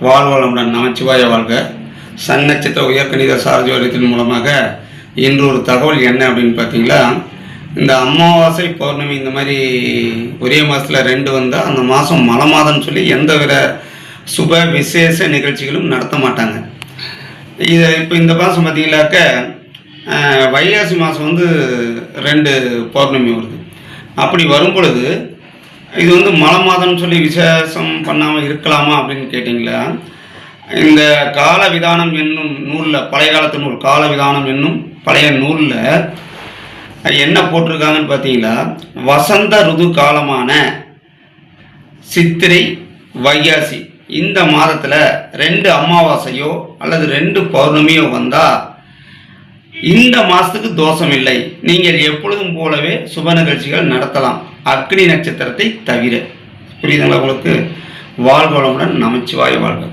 வாழ்வளமுடன் நமச்சிவாய வாழ்க. சன் நட்சத்திர உயர்கணித சார்ஜோரியத்தின் மூலமாக இன்று ஒரு தகவல் என்ன அப்படின்னு பார்த்தீங்களா, இந்த அமாவாசை பௌர்ணமி இந்த மாதிரி ஒரே மாதத்தில் 2 வந்தால் அந்த மாதம் மலை மாதம்னு சொல்லி எந்த வித சுப விசேஷ நிகழ்ச்சிகளும் நடத்த மாட்டாங்க. இதை இப்போ இந்த மாதம் பார்த்தீங்கன்னாக்க வைகாசி மாதம் 2 பௌர்ணமி வருது. அப்படி வரும் பொழுது இது மலை மாதம்னு சொல்லி விசேஷம் பண்ணாமல் இருக்கலாமா அப்படின்னு கேட்டிங்களா, இந்த காலவிதானம் என்னும் நூலில், பழைய காலத்து நூல் காலவிதானம் என்னும் பழைய நூலில் என்ன போட்டிருக்காங்கன்னு பார்த்தீங்களா, வசந்த ருது காலமான சித்திரை வைகாசி இந்த மாதத்தில் 2 அமாவாசையோ அல்லது 2 பௌர்ணமியோ வந்தால் இந்த மாதத்துக்கு தோஷம் இல்லை, நீங்கள் எப்பொழுதும் போலவே சுப நிகழ்ச்சிகள் நடத்தலாம், அக்னி நட்சத்திரத்தை தவிர. புரியுதுங்களா உங்களுக்கு? வாழ்வளமுடன் நமச்சிவாய வாழ்க.